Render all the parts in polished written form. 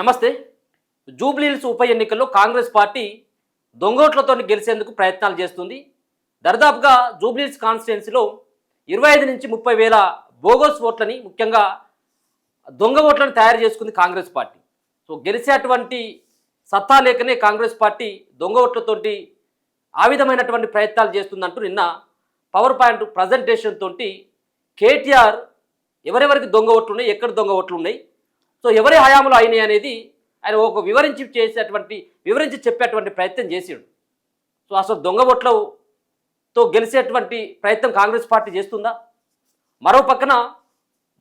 నమస్తే. జూబ్లీహిల్స్ ఉప ఎన్నికల్లో కాంగ్రెస్ పార్టీ దొంగోట్లతో గెలిచేందుకు ప్రయత్నాలు చేస్తుంది. దర్దాపుగా జూబ్లీహిల్స్ కాన్స్టిట్యున్సీలో 25 నుంచి 30 వేల బోగస్ ఓట్లని, ముఖ్యంగా దొంగ ఓట్లను తయారు చేసుకుంది కాంగ్రెస్ పార్టీ. సో గెలిచేటువంటి సత్తా లేకనే కాంగ్రెస్ పార్టీ దొంగ ఓట్లతోటి ఆ విధమైనటువంటి ప్రయత్నాలు చేస్తుందంటూ నిన్న పవర్ పాయింట్ ప్రజెంటేషన్ తోటి కేటీఆర్ ఎవరెవరికి దొంగ ఓట్లు ఉన్నాయి, ఎక్కడ దొంగ ఓట్లు ఉన్నాయి, సో ఎవరి హయాంలో అయినాయి అనేది ఆయన ఒక వివరించి చెప్పేటువంటి ప్రయత్నం చేసాడు. సో అసలు దొంగ ఓట్లతో గెలిచేటువంటి ప్రయత్నం కాంగ్రెస్ పార్టీ చేస్తుందా? మరో పక్కన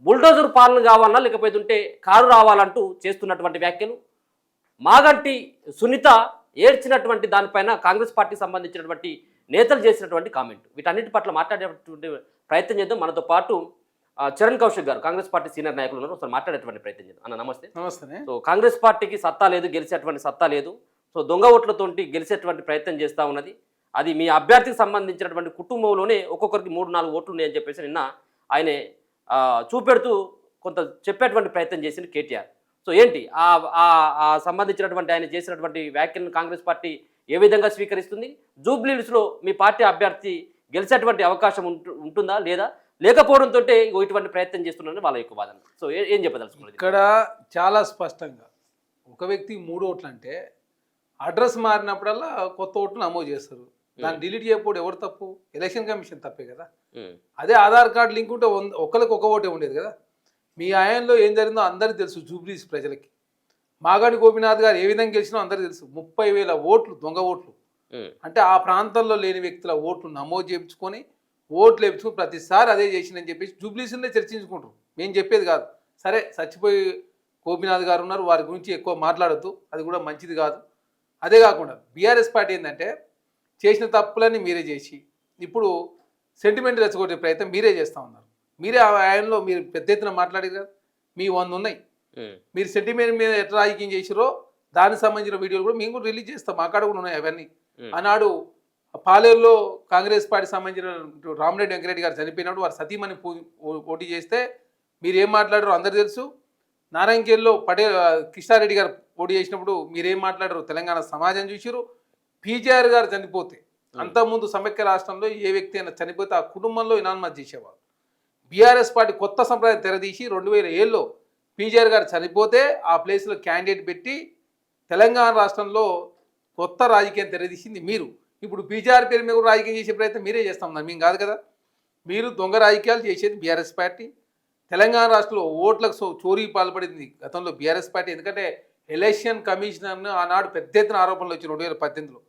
బుల్డోజర్ పాలన కావాలన్నా లేకపోతే కారు రావాలంటూ చేస్తున్నటువంటి వ్యాఖ్యలు, మాగంటి సునీత ఏడ్చినటువంటి దానిపైన కాంగ్రెస్ పార్టీకి సంబంధించినటువంటి నేతలు చేసినటువంటి కామెంట్, వీటన్నిటి పట్ల మాట్లాడేటువంటి ప్రయత్నం చేద్దాం. మనతో పాటు చరణ్ కౌశిక్ గారు, కాంగ్రెస్ పార్టీ సీనియర్ నాయకులు ఉన్నారు. ఒకసారి మాట్లాడేటువంటి ప్రయత్నం చేద్దాం. అన్న నమస్తే. నమస్తే. సో కాంగ్రెస్ పార్టీకి సత్తా లేదు, గెలిచేటువంటి సత్తా లేదు. సో దొంగ ఓట్లతోటి గెలిచేటువంటి ప్రయత్నం చేస్తూ ఉన్నది. అది మీ అభ్యర్థికి సంబంధించినటువంటి కుటుంబంలోనే ఒక్కొక్కరికి 3-4 ఓట్లు ఉన్నాయని చెప్పేసి నిన్న ఆయన చూపెడుతూ కొంత చెప్పేటువంటి ప్రయత్నం చేసింది కేటీఆర్. సో ఏంటి ఆ సంబంధించినటువంటి ఆయన చేసినటువంటి వ్యాఖ్యలను కాంగ్రెస్ పార్టీ ఏ విధంగా స్వీకరిస్తుంది? జూబ్లీహిల్స్లో మీ పార్టీ అభ్యర్థి గెలిచేటువంటి అవకాశం ఉంటుందా లేదా, లేకపోవడంతో ఇటువంటి ప్రయత్నం చేస్తున్నారని వాళ్ళ యొక్క వాదన. సో ఏం చెప్పదలుచుకున్నారు? ఇక్కడ చాలా స్పష్టంగా ఒక వ్యక్తి 3 ఓట్లు అంటే అడ్రస్ మారినప్పుడల్లా కొత్త ఓట్లు నమోదు చేస్తారు. దాన్ని డిలీట్ చేయకపోవడం ఎవరు తప్పు? ఎలక్షన్ కమిషన్ తప్పే కదా. అదే ఆధార్ కార్డు లింక్ ఉంటే ఒకరికి ఒక ఓటే ఉండేది కదా. మీ ఆయంలో ఏం జరిగిందో అందరికీ తెలుసు. జూబ్లీస్ ప్రజలకి మాగాడి గోపీనాథ్ గారు ఏ విధంగా గెలిచినో అందరికీ తెలుసు. 30,000 ఓట్లు దొంగ ఓట్లు అంటే ఆ ప్రాంతంలో లేని వ్యక్తుల ఓట్లు నమోదు చేయించుకొని ఓట్లు వేయించుకుని ప్రతిసారి అదే చేసిందని చెప్పేసి జూబ్లీస్నే చర్చించుకుంటారు. మేము చెప్పేది కాదు. సరే, చచ్చిపోయి గోపీనాథ్ గారు ఉన్నారు, వారి గురించి ఎక్కువ మాట్లాడద్దు, అది కూడా మంచిది కాదు. అదే కాకుండా బీఆర్ఎస్ పార్టీ ఏంటంటే చేసిన తప్పులన్నీ మీరే చేసి ఇప్పుడు సెంటిమెంట్ రెచ్చగొట్టే ప్రయత్నం మీరే చేస్తూ ఉన్నారు. మీరే ఆ ఆయనలో మీరు పెద్ద ఎత్తున మాట్లాడారు కదా. మీ 100 ఉన్నాయి. మీరు సెంటిమెంట్ మీద ఎట్లా రాజకీయం చేసిరో దానికి సంబంధించిన వీడియోలు కూడా మేము కూడా రిలీజ్ చేస్తాం. మా కాడ కూడా ఉన్నాయి అవన్నీ. ఆనాడు పాలేరులో కాంగ్రెస్ పార్టీ సంబంధించిన రామరెడ్డి వెంకరెడ్డి గారు చనిపోయినప్పుడు వారు సతీమణి పోటీ చేస్తే మీరు ఏం మాట్లాడారో అందరు తెలుసు. నారాయణఖేడ్లో కృష్ణారెడ్డి గారు పోటీ చేసినప్పుడు మీరేం మాట్లాడారు తెలంగాణ సమాజం చూసిరు. పీజీఆర్ గారు చనిపోతే అంతకుముందు సమైక్య రాష్ట్రంలో ఏ వ్యక్తి అయినా చనిపోతే ఆ కుటుంబంలో ఇనాన్మతి చేసేవారు. బీఆర్ఎస్ పార్టీ కొత్త సంప్రదాయం తెరదీసి 2007లో పీజీఆర్ గారు చనిపోతే ఆ ప్లేస్లో క్యాండిడేట్ పెట్టి తెలంగాణ రాష్ట్రంలో కొత్త రాజకీయం తెరదీసింది మీరు. ఇప్పుడు పీజీఆర్ పేరు మీద రాజకీయం చేసే ప్రయత్నం మీరే చేస్తా ఉన్నారు, మేము కాదు కదా. మీరు దొంగ రాజకీయాలు చేసేది బీఆర్ఎస్ పార్టీ. తెలంగాణ రాష్ట్రంలో ఓట్లకు చోరీకి పాల్పడింది గతంలో బీఆర్ఎస్ పార్టీ. ఎందుకంటే ఎలక్షన్ కమిషనర్ను ఆనాడు పెద్ద ఎత్తున ఆరోపణలు వచ్చి 2018లో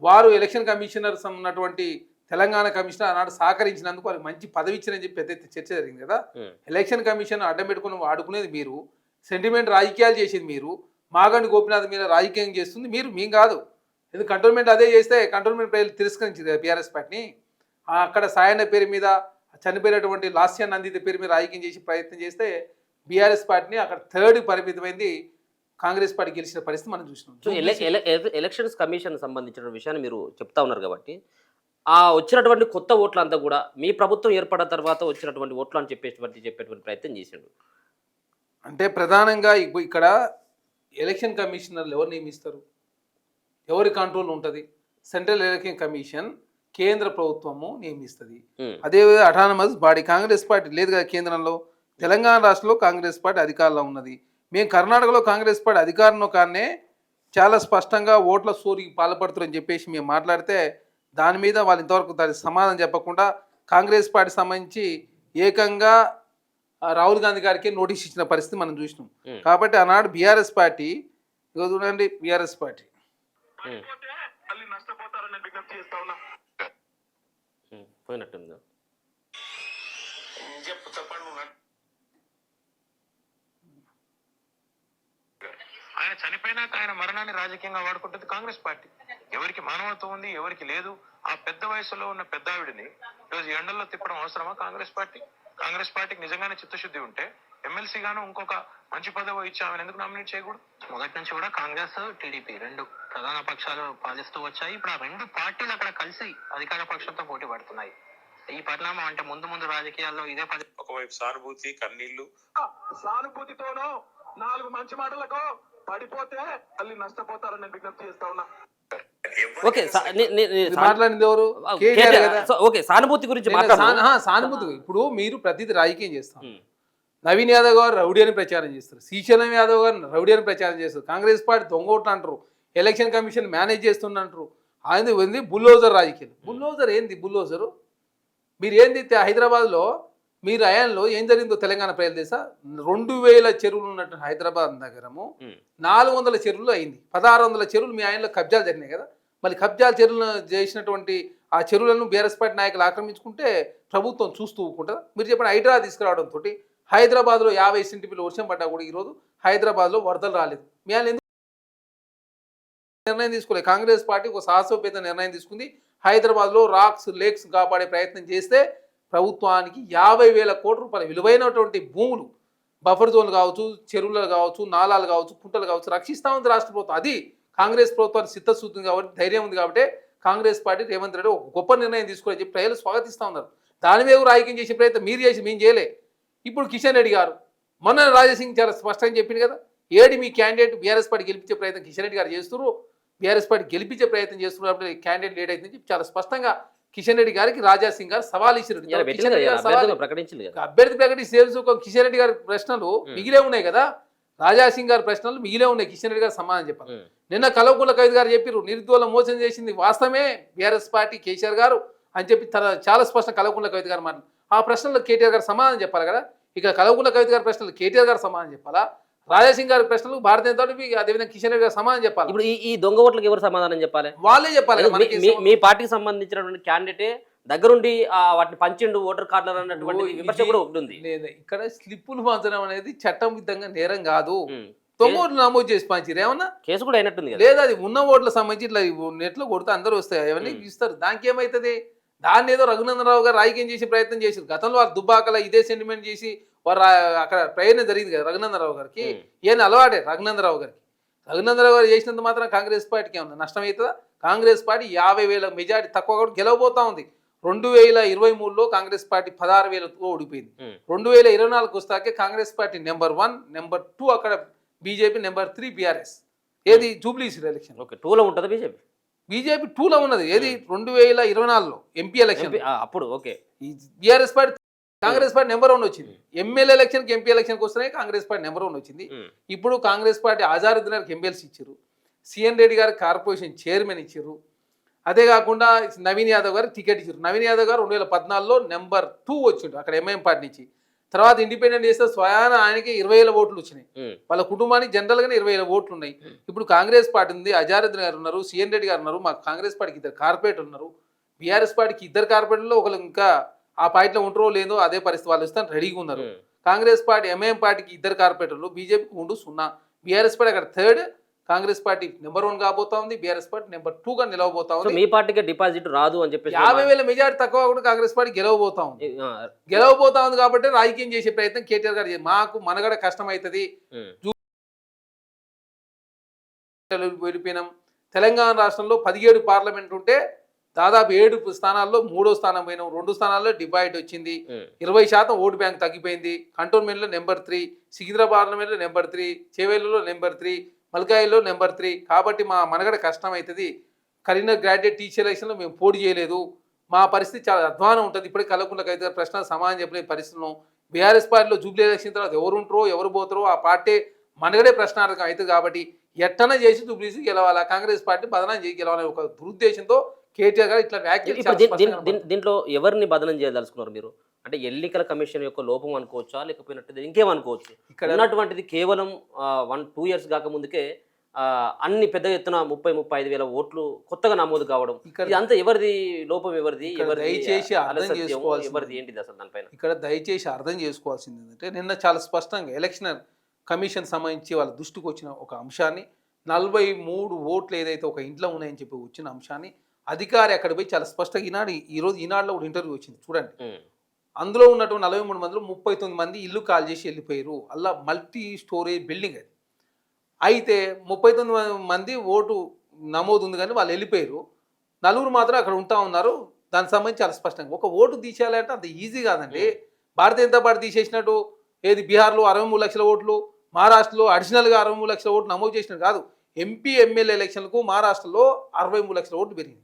వారు ఎలక్షన్ కమిషనర్స్ ఉన్నటువంటి తెలంగాణ కమిషనర్ ఆనాడు సహకరించినందుకు వారికి మంచి పదవి ఇచ్చారని చెప్పి పెద్ద ఎత్తున చర్చ జరిగింది కదా. ఎలక్షన్ కమిషన్ అడ్డం పెట్టుకుని ఆడుకునేది మీరు, సెంటిమెంట్ రాజకీయాలు చేసేది మీరు, మాగండి గోపీనాథ్ మీద రాజకీయం చేస్తుంది మీరు, మేము కాదు. ఎందుకు కంటోన్మెంట్ అదే చేస్తే కంటోన్మెంట్ ప్రజలు తిరస్కరించింది బీఆర్ఎస్ పార్టీని. అక్కడ సాయన్న పేరు మీద చనిపోయినటువంటి లాస్య నందిత పేరు మీద రాజకీయం చేసి ప్రయత్నం చేస్తే బీఆర్ఎస్ పార్టీని అక్కడ థర్డ్ పరిమితమైంది కాంగ్రెస్ పార్టీ గెలిచిన పరిస్థితి మనం చూసినాం. సో ఎలక్షన్స్ కమిషన్ సంబంధించిన విషయాన్ని మీరు చెప్తా ఉన్నారు కాబట్టి ఆ వచ్చినటువంటి కొత్త ఓట్లంతా కూడా మీ ప్రభుత్వం ఏర్పడిన తర్వాత వచ్చినటువంటి ఓట్లు అని చెప్పేటువంటి ప్రయత్నం చేశాడు. అంటే ప్రధానంగా ఇక్కడ ఎలక్షన్ కమిషనర్లు ఎవరు నియమిస్తారు, ఎవరి కంట్రోల్ ఉంటుంది? సెంట్రల్ ఎలక్షన్ కమిషన్ కేంద్ర ప్రభుత్వము నియమిస్తుంది. అదేవిధంగా అటానమస్ బాడీ కాంగ్రెస్ పార్టీ లేదు కదా కేంద్రంలో. తెలంగాణ రాష్ట్రంలో కాంగ్రెస్ పార్టీ అధికారంలో ఉన్నది. మేము కర్ణాటకలో కాంగ్రెస్ పార్టీ అధికారంలో కానీ చాలా స్పష్టంగా ఓట్ల చోరీకి పాల్పడుతారని చెప్పేసి మేము మాట్లాడితే దాని మీద వాళ్ళు ఇంతవరకు దానికి సమాధానం చెప్పకుండా కాంగ్రెస్ పార్టీ సంబంధించి ఏకంగా రాహుల్ గాంధీ గారికి నోటీస్ ఇచ్చిన పరిస్థితి మనం చూసినాం. కాబట్టి ఆనాడు బీఆర్ఎస్ పార్టీ చూడండి, బీఆర్ఎస్ పార్టీ పోయినట్టుందా ఆయన చనిపోయినాక ఆయన మరణాన్ని రాజకీయంగా వాడుకుంటుంది కాంగ్రెస్ పార్టీ. ఎవరికి మానవత్వం ఉంది, ఎవరికి లేదు. ఆ పెద్ద వయసులో ఉన్న పెద్ద ఆవిడిని ఈరోజు ఎండల్లో తిప్పడం అవసరమా కాంగ్రెస్ పార్టీ? కాంగ్రెస్ పార్టీకి నిజంగానే చిత్తశుద్ధి ఉంటే ఎమ్మెల్సీ గాను ఇంకొక మంచి పదవి ఇచ్చి ఆమెను ఎందుకు నామినేట్ చేయకూడదు? మొదటి నుంచి కూడా కాంగ్రెస్ టీడీపీ 2 ప్రధాన పక్షాలు పాలిస్తూ వచ్చాయి. ఇప్పుడు ఆ 2 పార్టీలు అక్కడ కలిసి అధికార పక్షంతో పోటీ పడుతున్నాయి. ఈ పరిణామం అంటే ముందు రాజకీయాల్లో ఇదే ఒకవైపు సానుభూతి, కన్నీళ్లు, సానుభూతితోనో 4 మంచి మాటలకో పడిపోతే మళ్ళీ నష్టపోతారని నేను విజ్ఞప్తి చేస్తా ఉన్నా. ఓకే ఇది మాట్లాడింది ఎవరు? కేటీఆర్ కదా. ఓకే సానుభూతి గురించి నేను మాట్లాడు. సానుభూతి. ఇప్పుడు మీరు ప్రతిదీ రాజకీయం చేస్తాం. నవీన్ యాదవ్ గారు రౌడీ అని ప్రచారం చేస్తారు, శ్రీశైలం యాదవ్ గారు రౌడీ అని ప్రచారం చేస్తారు, కాంగ్రెస్ పార్టీ దొంగోట్లు అంటారు, ఎలక్షన్ కమిషన్ మేనేజ్ చేస్తుందంటారు. ఆయన ఏంది బుల్లోజర్ రాజకీయాలు. బుల్లోజర్ ఏంది? బుల్లోజరు మీరు ఏంది? హైదరాబాద్లో మీరు అయాన్లో ఏం జరిగిందో తెలంగాణ ప్రజలు తెలుసా? 2000 చెరువులు ఉన్నట్టు హైదరాబాద్ నగరము 400 చెరువులు అయింది. 1600 చెరువులు మీ ఆయనలో కబ్జాలు జరిగినాయి కదా. మళ్ళీ కబ్జాలు చెరువులను చేసినటువంటి ఆ చెరువులను బీఆర్ఎస్ పార్టీ నాయకులు ఆక్రమించుకుంటే ప్రభుత్వం చూస్తూ ఊరుకుంటుందా? మీరు చెప్పండి. హైడ్రా తీసుకురావడంతో హైదరాబాద్లో 50 సెంటీమీటర్ల వర్షం పడ్డా కూడా ఈరోజు హైదరాబాద్లో వరదలు రాలేదు. మీ ఆయన ఎందుకు నిర్ణయం తీసుకోలేదు? కాంగ్రెస్ పార్టీ ఒక సాహసోపేత నిర్ణయం తీసుకుంది. హైదరాబాద్లో రాక్స్ లేక్స్ కాపాడే ప్రయత్నం చేస్తే ప్రభుత్వానికి 50,000 కోట్ల రూపాయల విలువైనటువంటి భూములు, బఫర్ జోన్లు కావచ్చు, చెరువులు కావచ్చు, నాలాలు కావచ్చు, కుంటలు కావచ్చు రక్షిస్తూ ఉంది రాష్ట్ర ప్రభుత్వం. అది కాంగ్రెస్ ప్రభుత్వానికి సిద్ధశుద్ధి ఉంది కాబట్టి, ధైర్యం ఉంది కాబట్టి కాంగ్రెస్ పార్టీ రేవంత్ రెడ్డి ఒక గొప్ప నిర్ణయం తీసుకుని చెప్పి ప్రజలు స్వాగతిస్తూ ఉన్నారు. దాని మీద రాజకీయం చేసే ప్రయత్నం మీరు చేసి మేము చేయలే. ఇప్పుడు కిషన్ రెడ్డి గారు మొన్న రాజాసింగ్ చాలా స్పష్టంగా చెప్పింది కదా, ఏడి మీ క్యాండిడేట్ బీఆర్ఎస్ పార్టీ గెలిపించే ప్రయత్నం కిషన్ రెడ్డి గారు చేస్తున్నారు, బీఆర్ఎస్ పార్టీ గెలిపించే ప్రయత్నం చేస్తున్నప్పుడు క్యాండిడేట్ లేట్ అవుతుందని చెప్పి చాలా స్పష్టంగా కిషన్ రెడ్డి గారికి రాజాసింగ్ గారు సవాల్ ఇచ్చారు. అభ్యర్థి ప్రకటించి కిషన్ రెడ్డి గారి ప్రశ్నలు మిగిలే ఉన్నాయి కదా, రాజాసింగ్ గారి ప్రశ్నలు మిగిలే ఉన్నాయి. కిషన్ రెడ్డి గారు సమాధానం చెప్పారు. నిన్న కల్వకుంట్ల కవిత గారు చెప్పారు నిరుద్యోగుల మోసం చేసింది వాస్తవమే బీఆర్ఎస్ పార్టీ కేసీఆర్ గారు అని చెప్పి చాలా స్పష్టం కల్వకుంట్ల కవిత గారు మాట. ఆ ప్రశ్నలో కేటీఆర్ గారు సమాధానం చెప్పాలి కదా. ఇక కల్వకుంట్ల కవిత గారి ప్రశ్నలు కేటీఆర్ గారు సమాధానం చెప్పాలా, రాజాసింగ్ గారి ప్రశ్నలు భారతీయ జనతా పార్టీ అదేవిధంగా కిషన్ రెడ్డి గారు సమాధానం చెప్పాలి. ఇప్పుడు ఈ దొంగ ఓట్లకు ఎవరు సమాధానం చెప్పాలి? వాళ్ళే చెప్పాలి. మీ పార్టీకి సంబంధించినటువంటి క్యాండిడేట్ దగ్గరుండి వాటిని పంచిండు ఓటర్ కార్డులు అన్నటువంటి విమర్శ కూడా ఉంటుంది. ఇక్కడ స్లిప్పులు పంచడం అనేది చట్టబద్ధంగా నేరం కాదు. దొంగ ఓట్లు నమోదు చేసి పంచారు ఏమన్నా కేసు కూడా అయినట్టుంది లేదా? అది ఉన్న ఓట్లకు సంబంధించి ఇట్లా నెట్లో కొడితే అందరూ వస్తాయి, అవన్నీ ఇస్తారు. దానికి ఏమవుతుంది? దాన్ని ఏదో రఘునందనరావు గారు రాజకీయం చేసే ప్రయత్నం చేశారు. గతంలో వారు దుబ్బాకల ఇదే సెంటిమెంట్ చేసి వారు అక్కడ ప్రయాణం జరిగింది కదా రఘునందనరావు గారికి. ఏం అలవాటే రఘునందనరావు గారికి. రఘునందనరావు గారు చేసినంత మాత్రం కాంగ్రెస్ పార్టీకి ఏమన్నా నష్టం అవుతుందా? కాంగ్రెస్ పార్టీ 50,000 మెజార్టీ తక్కువ కూడా గెలవబోతా ఉంది. 2023లో కాంగ్రెస్ పార్టీ 16,000తో ఓడిపోయింది. 2024 వస్తాకే కాంగ్రెస్ పార్టీ నెంబర్ 1, నెంబర్ 2 అక్కడ బీజేపీ, నెంబర్ 3 బీఆర్ఎస్. ఏది జూబ్లీస్ ఎలక్షన్ ఓకే 2లో ఉంటుంది బీజేపీ. బీజేపీ 2లో ఉన్నది. ఏది 2024లో ఎంపీ ఎలక్షన్ అప్పుడు okay BRS party, Congress party number 1 వచ్చింది. ఎమ్మెల్యే ఎలక్షన్కి ఎంపీ ఎలక్షన్కి వస్తున్నాయి కాంగ్రెస్ పార్టీ నెంబర్ 1 వచ్చింది. ఇప్పుడు కాంగ్రెస్ పార్టీ ఆజారుద్దీన్ గారికి ఎమ్మెల్సీ ఇచ్చారు, సిఎన్ రెడ్డి గారికి కార్పొరేషన్ చైర్మన్ ఇచ్చారు. అదే కాకుండా నవీన్ యాదవ్ గారికి టికెట్ ఇచ్చారు. నవీన్ యాదవ్ గారు 2014లో నెంబర్ 2 వచ్చిండు అక్కడ ఎంఐఎం పార్టీ నుంచి. తర్వాత ఇండిపెండెంట్ చేస్తే స్వయాన ఆయనకి 20,000 ఓట్లు వచ్చినాయి. వాళ్ళ కుటుంబానికి జనరల్గానే 20,000 ఓట్లు ఉన్నాయి. ఇప్పుడు కాంగ్రెస్ పార్టీ ఉంది, అజారుద్దీన్ గారు ఉన్నారు, సిఎన్ రెడ్డి గారు ఉన్నారు, మాకు కాంగ్రెస్ పార్టీకి 2 కార్పొరేటర్ ఉన్నారు, బీఆర్ఎస్ పార్టీకి 2 కార్పొరేటర్లో ఒకరు ఇంకా ఆ పార్టీలో ఉంటారో లేదో అదే పరిస్థితి, వాళ్ళు వస్తాను రెడీగా ఉన్నారు. కాంగ్రెస్ పార్టీ ఎంఐఎం పార్టీకి 2 కార్పొరేటర్లు, బీజేపీకి 0. బీఆర్ఎస్ పార్టీ అక్కడ 3rd, కాంగ్రెస్ పార్టీ నెంబర్ 1 కాబోతా ఉంది, బీఆర్ఎస్ పార్టీ నెంబర్ 2గా నిలవబోతా ఉంది. మీ పార్టీకి డిపాజిట్ రాదు అని చెప్పి 50,000 మెజార్టీ తక్కువ కూడా కాంగ్రెస్ పార్టీ గెలవబోతా ఉంది కాబట్టి రాజకీయం చేసే ప్రయత్నం కేటీఆర్ గారు మాకు మనగడ కష్టం అవుతుంది. వెళ్ళిపోయినాం. తెలంగాణ రాష్ట్రంలో 17 పార్లమెంట్ ఉంటే దాదాపు 7 స్థానాల్లో 3వ స్థానం పోయినాం, 2 స్థానాల్లో డివైడ్ వచ్చింది, 20% ఓటు బ్యాంక్ తగ్గిపోయింది. కంటోన్మెంట్లో నెంబర్ 3, సికింద్రాబాద్ పార్లమెంట్లో నెంబర్ 3, చేవేళ్ళలో నెంబర్ 3, మల్కాయిలో నెంబర్ 3. కాబట్టి మా మనగడ కష్టం అవుతుంది. కరీంనగర్ గ్రాడ్యుయేట్ టీచర్ ఎలక్షన్లో మేము పోటీ చేయలేదు, మా పరిస్థితి చాలా అధ్వానం ఉంటుంది. ఇప్పటికీ కల్వకుంట్ల కవిత గారు ప్రశ్న సమాధానం చెప్పలేని పరిస్థితుల్లో బీఆర్ఎస్ పార్టీలో జూబ్లీ ఎలక్షన్ తర్వాత ఎవరు ఉంటారో ఎవరు పోతారో ఆ పార్టీ మనగడే ప్రశ్నార్థకం అవుతుంది. కాబట్టి ఎట్టన చేసి జూబ్లీస్ గెలవాలా, కాంగ్రెస్ పార్టీ బదనాం చేసి గెలవాలని ఒక దురుద్దేశంతో కేటీఆర్ గారు ఇట్లా వ్యాఖ్యలు. దీంట్లో ఎవరిని బదనం చేయదలుచుకున్నారు మీరు? అంటే ఎన్నికల కమిషన్ యొక్క లోపం అనుకోవచ్చా, లేకపోయినట్టు ఇంకేమనుకోవచ్చు? ఇక్కడ ఉన్నటువంటిది కేవలం 1-2 ఇయర్స్ కాక ముందుకే అన్ని పెద్ద ఎత్తున 30-35 ఓట్లు కొత్తగా నమోదు కావడం, ఇదంతా ఎవరిది లోపం? ఎవరిది దయచేసి అర్థం చేసుకోవాల్సింది ఎవరిది ఏంటిది అసలు దానిపైన? ఇక్కడ దయచేసి అర్థం చేసుకోవాల్సింది ఏంటంటే నిన్న చాలా స్పష్టంగా ఎలక్షన్ కమిషన్ సంబంధించి వాళ్ళ దృష్టికి వచ్చిన ఒక అంశాన్ని, 43 ఓట్లు ఏదైతే ఒక ఇంట్లో ఉన్నాయని చెప్పి వచ్చిన అంశాన్ని అధికారి అక్కడ పోయి చాలా స్పష్టంగా ఈనాడులో ఒక ఇంటర్వ్యూ వచ్చింది చూడండి. అందులో ఉన్నటువంటి 43 మందిలో 39 మంది ఇల్లు కాల్ చేసి వెళ్ళిపోయారు. అలా మల్టీ స్టోరేజ్ బిల్డింగ్ అది. అయితే 39 మంది ఓటు నమోదు ఉంది కానీ వాళ్ళు వెళ్ళిపోయారు, 4 మాత్రం అక్కడ ఉంటా ఉన్నారు. దానికి సంబంధించి చాలా స్పష్టంగా ఒక ఓటు తీసేయాలంటే అంత ఈజీ కాదండి. భారతీయ జనతా పార్టీ తీసేసినట్టు ఏది బీహార్లో 63 లక్షల ఓట్లు, మహారాష్ట్రలో అడిషనల్గా 63 లక్షల ఓట్లు నమోదు చేసిన కాదు, ఎంపీ ఎమ్మెల్యే ఎలక్షన్లకు మహారాష్ట్రలో 63 లక్షల ఓట్లు పెరిగింది.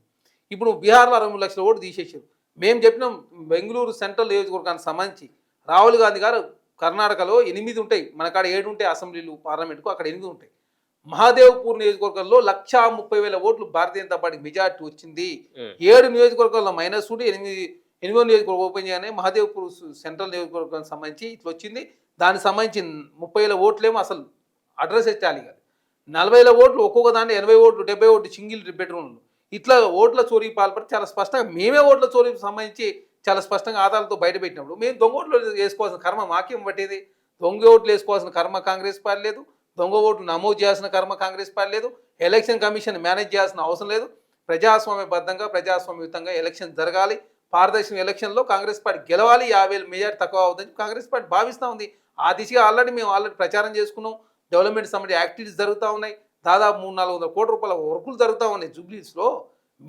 ఇప్పుడు బీహార్లో 63 లక్షల ఓట్లు తీసేసారు. మేము చెప్పినాం బెంగళూరు సెంట్రల్ నియోజకవర్గానికి సంబంధించి రాహుల్ గాంధీ గారు కర్ణాటకలో 8 ఉంటాయి, మన కాడ 7 ఉంటాయి అసెంబ్లీలు పార్లమెంట్కు, అక్కడ 8 ఉంటాయి. మహాదేవ్పూర్ నియోజకవర్గంలో 1,30,000 ఓట్లు భారతీయ జనతా పార్టీకి మెజార్టీ వచ్చింది. 7 నియోజకవర్గాల్లో మైనస్ ఉండి 8వ నియోజకవర్గం ఓపెన్ చేయగానే మహాదేవ్పూర్ సెంట్రల్ నియోజకవర్గానికి సంబంధించి ఇట్లా వచ్చింది. దానికి సంబంధించి 30,000 ఓట్లేమో అసలు అడ్రస్ ఎత్తాలి కాదు, 40,000 ఓట్లు ఒక్కొక్క దాంట్లో 80 ఓట్లు 70 ఓట్లు సింగిల్ బెడ్రూమ్లు ఇట్లా ఓట్ల చోరీకి పాల్పడి చాలా స్పష్టంగా మేమే ఓట్ల చోరీకి సంబంధించి చాలా స్పష్టంగా ఆధారాలతో బయటపెట్టినప్పుడు మేము దొంగ ఓట్లు వేసుకోవాల్సిన కర్మ మాకేం పట్టేది? దొంగ ఓట్లు వేసుకోవాల్సిన కర్మ కాంగ్రెస్ పార్టీ లేదు, దొంగ ఓట్లు నమోదు చేయాల్సిన కర్మ కాంగ్రెస్ పార్టీ లేదు, ఎలక్షన్ కమిషన్ మేనేజ్ చేయాల్సిన అవసరం లేదు. ప్రజాస్వామ్యబద్ధంగా ప్రజాస్వామ్యయుతంగా ఎలక్షన్ జరగాలి, పారదర్శక ఎలక్షన్లో కాంగ్రెస్ పార్టీ గెలవాలి, 50,000 మెజార్టీ తక్కువ అవుతుందని కాంగ్రెస్ పార్టీ భావిస్తూ ఉంది. ఆ దిశగా మేము ఆల్రెడీ ప్రచారం చేసుకున్నాం. డెవలప్మెంట్ సంబంధించి యాక్టివిటీస్ జరుగుతూ ఉన్నాయి. దాదాపు 300-400 కోట్ల రూపాయల వర్కులు జరుగుతూ ఉన్నాయి జూబ్లీస్లో.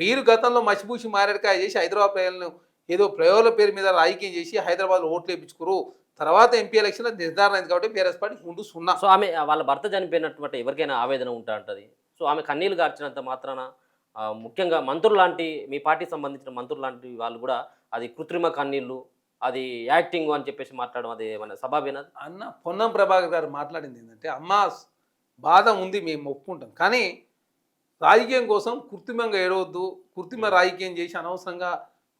మీరు గతంలో మసిబూసి మారేడుకాయ చేసి హైదరాబాద్ ప్రజలను ఏదో ప్రయోగాల పేరు మీద రాజకీయం చేసి హైదరాబాద్లో ఓట్లు వేయించుకురు. తర్వాత ఎంపీ ఎలక్షన్లో నిర్ధారణ అయింది కాబట్టి బీఆర్ఎస్ పార్టీ ముందు 0. సో ఆమె వాళ్ళ భర్త చనిపోయినటువంటి ఎవరికైనా ఆవేదన ఉంటా ఉంటుంది. సో ఆమె కన్నీళ్లు గార్చినంత మాత్రాన ముఖ్యంగా మంత్రులు లాంటి మీ పార్టీకి సంబంధించిన మంత్రులు లాంటి వాళ్ళు కూడా అది కృత్రిమ కన్నీళ్ళు, అది యాక్టింగ్ అని చెప్పేసి మాట్లాడడం అది మన సభావేనా? అన్న పొన్నం ప్రభాకర్ గారు మాట్లాడింది ఏంటంటే, అమ్మ బాధ ఉంది మేము ఒప్పుకుంటాం, కానీ రాజకీయం కోసం కృత్రిమంగా ఏడవద్దు, కృత్రిమ రాజకీయం చేసి అనవసరంగా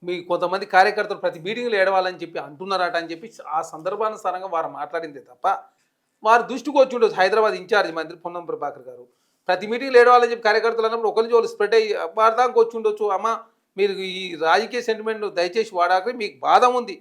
మీ కొంతమంది కార్యకర్తలు ప్రతి మీటింగ్లో ఏడవాలని చెప్పి అంటున్నారట అని చెప్పి ఆ సందర్భానుసారంగా వారు మాట్లాడిందే తప్ప వారు దృష్టికి వచ్చి ఉండొచ్చు. హైదరాబాద్ ఇన్ఛార్జ్ మంత్రి పొన్నం ప్రభాకర్ గారు ప్రతి మీటింగ్లో ఏడవాలని చెప్పి కార్యకర్తలు అన్నప్పుడు ఒకరి వాళ్ళు స్ప్రెడ్ అయ్యి వారదానికి వచ్చి ఉండొచ్చు. అమ్మ మీరు ఈ రాజకీయ సెంటిమెంట్ దయచేసి వాడాక మీకు బాధ ఉంది,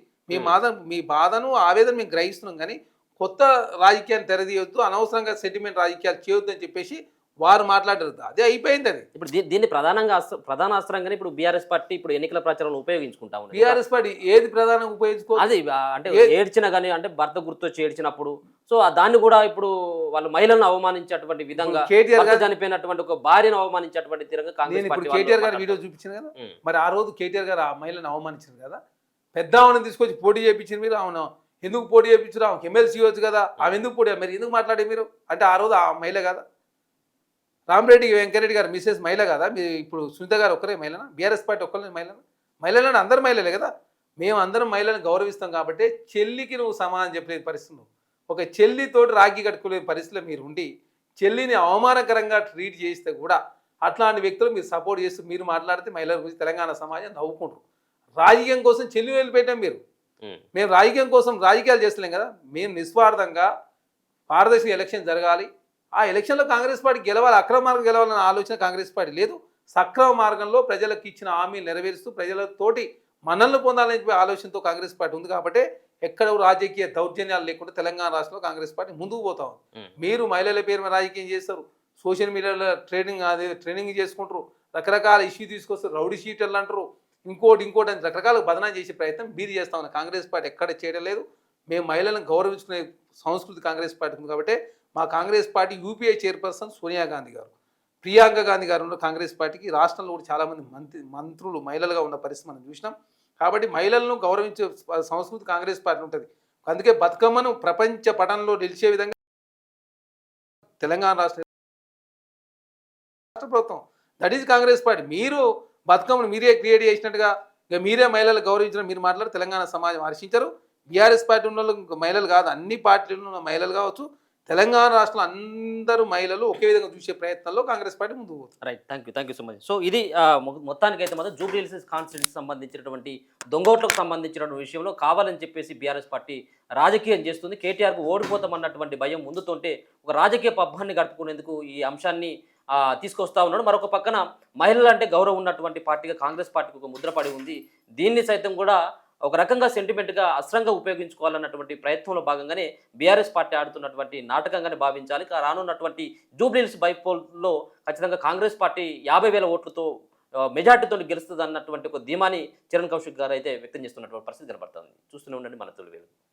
మీ బాధను ఆవేదన మేము గ్రహిస్తున్నాం, కానీ కొత్త రాజకీయాన్ని తెరదీయొద్దు, అనవసరంగా సెంటిమెంట్ రాజకీయాలు చేయొద్దు అని చెప్పేసి వారు మాట్లాడారు. అదే అయిపోయింది. అది ఇప్పుడు దీన్ని ప్రధాన అస్త్రంగానే ఇప్పుడు బీఆర్ఎస్ పార్టీ ఇప్పుడు ఎన్నికల ప్రచారంలో ఉపయోగించుకుంటా ఉంది. బీఆర్ఎస్ పార్టీ ఏది ప్రధానంగా ఉపయోగించుకో అది అంటే ఏడ్చినా కానీ అంటే భర్త గుర్తొచ్చి ఏడ్చినప్పుడు సో దాన్ని కూడా ఇప్పుడు వాళ్ళు మహిళలను అవమానించేటువంటి విధంగా కేటీఆర్ గారు చనిపోయినటువంటి ఒక భార్యను అవమానించేటువంటి తీరంగా కాంగ్రెస్ పార్టీ కేటీఆర్ గారు వీడియో చూపించారు కదా, మరి ఆ రోజు కేటీఆర్ గారు ఆ మహిళను అవమానించారు కదా, పెద్ద ఆమెను తీసుకొచ్చి పోటీ చేయించారు. మీరు ఆమెను ఎందుకు పోటీ చేయించారు? ఆమెకు ఎమ్మెల్సీ ఇవ్వచ్చు కదా, ఆమె ఎందుకు పోటీ, మీరు ఎందుకు మాట్లాడే మీరు అంటే ఆ రోజు ఆ మహిళ కదా, రామరెడ్డి వెంకరెడ్డి గారు మిసెస్ మహిళ కదా, మీరు ఇప్పుడు సునీత గారు ఒక్కరే మహిళనా? బీఆర్ఎస్ పార్టీ ఒక్కరే మహిళలను అందరు మహిళలే కదా. మేము అందరం మహిళలను గౌరవిస్తాం కాబట్టి చెల్లికి నువ్వు సమానం చెప్పలేని పరిస్థితి, ఒక చెల్లితోటి రాఖీ కట్టుకోలేని పరిస్థితిలో మీరు ఉండి చెల్లిని అవమానకరంగా ట్రీట్ చేస్తే కూడా అట్లాంటి వ్యక్తులు మీరు సపోర్ట్ చేస్తూ మీరు మాట్లాడితే మహిళల గురించి తెలంగాణ సమాజం నవ్వుకుంటారు. రాజకీయం కోసం చెల్లి వదిలిపెట్టాం మీరు, మేము రాజకీయం కోసం రాజకీయాలు చేస్తలేం కదా. మేము నిస్వార్థంగా పారదర్శక ఎలక్షన్ జరగాలి, ఆ ఎలక్షన్లో కాంగ్రెస్ పార్టీ గెలవాలి, అక్రమ మార్గం గెలవాలన్న ఆలోచన కాంగ్రెస్ పార్టీ లేదు. సక్రమ మార్గంలో ప్రజలకు ఇచ్చిన హామీలు నెరవేరుస్తూ ప్రజలతోటి మన్నలను పొందాలని చెప్పి ఆలోచనతో కాంగ్రెస్ పార్టీ ఉంది కాబట్టి ఎక్కడ రాజకీయ దౌర్జన్యాలు లేకుండా తెలంగాణ రాష్ట్రంలో కాంగ్రెస్ పార్టీ ముందుకు పోతా ఉంది. మీరు మహిళల పేరు మీద రాజకీయం చేస్తారు, సోషల్ మీడియాలో ట్రైనింగ్ చేసుకుంటారు, రకరకాల ఇష్యూ తీసుకొస్తారు, రౌడీ షీటర్లు అంటారు, ఇంకోటి అని రకరకాల బదనాలు చేసే ప్రయత్నం మీరు చేస్తా ఉన్నారు. కాంగ్రెస్ పార్టీ ఎక్కడ చేయడం లేదు. మేము మహిళలను గౌరవించుకునే సంస్కృతి కాంగ్రెస్ పార్టీ ఉంది కాబట్టి మా Congress party UPI chairperson Sonia Gandhi గారు, ప్రియాంక గాంధీ గారు ఉన్న కాంగ్రెస్ పార్టీకి రాష్ట్రంలో కూడా చాలామంది మంత్రులు మహిళలుగా ఉన్న పరిస్థితి మనం చూసినాం. కాబట్టి మహిళలను గౌరవించే సంస్కృతి కాంగ్రెస్ పార్టీ ఉంటుంది. అందుకే బతుకమ్మను ప్రపంచ పటంలో నిలిచే విధంగా తెలంగాణ రాష్ట్ర ప్రభుత్వం దట్ ఈజ్ కాంగ్రెస్ పార్టీ. మీరు బతుకమ్మను మీరే క్రియేట్ చేసినట్టుగా ఇక మీరే మహిళలు గౌరవించడం మీరు మాట్లాడి తెలంగాణ సమాజం హర్షించరు. బీఆర్ఎస్ పార్టీ ఉన్న వాళ్ళు మహిళలు కాదు, అన్ని పార్టీలు ఉన్న మహిళలు కావచ్చు, తెలంగాణ రాష్ట్రంలో అందరూ మహిళలు ఒకే విధంగా చూసే ప్రయత్నంలో కాంగ్రెస్ పార్టీ ముందుకు పోతుంది. Right, thank you so much. So ఇది మొత్తానికి అయితే మాత్రం జూబ్లీ హిల్స్ కాన్స్టిట్యూన్సీకి సంబంధించినటువంటి దొంగోట్లకు సంబంధించినటువంటి విషయంలో కావాలని చెప్పేసి బీఆర్ఎస్ పార్టీ రాజకీయం చేస్తుంది. కేటీఆర్కు ఓడిపోతామన్నటువంటి భయం ముందుతోంటే ఒక రాజకీయ పబ్బాన్ని గడుపుకునేందుకు ఈ అంశాన్ని తీసుకొస్తా ఉన్నాడు. మరొక పక్కన మహిళలు అంటే గౌరవం ఉన్నటువంటి పార్టీగా కాంగ్రెస్ పార్టీకి ఒక ముద్రపడి ఉంది. దీన్ని సైతం కూడా ఒక రకంగా సెంటిమెంట్గా అస్త్రంగా ఉపయోగించుకోవాలన్నటువంటి ప్రయత్నంలో భాగంగానే బీఆర్ఎస్ పార్టీ ఆడుతున్నటువంటి నాటకంగానే భావించాలి. రానున్నటువంటి జూబ్లీ హిల్స్ బైపోల్లో ఖచ్చితంగా కాంగ్రెస్ పార్టీ 50,000 ఓట్లతో మెజార్టీతో గెలుస్తుంది అన్నటువంటి ఒక ధీమాని చరణ్ కౌశిక్ గారు అయితే వ్యక్తం చేస్తున్నటువంటి పరిస్థితి కనబడుతుంది. చూస్తూనే ఉండండి మన తొలి వేలు.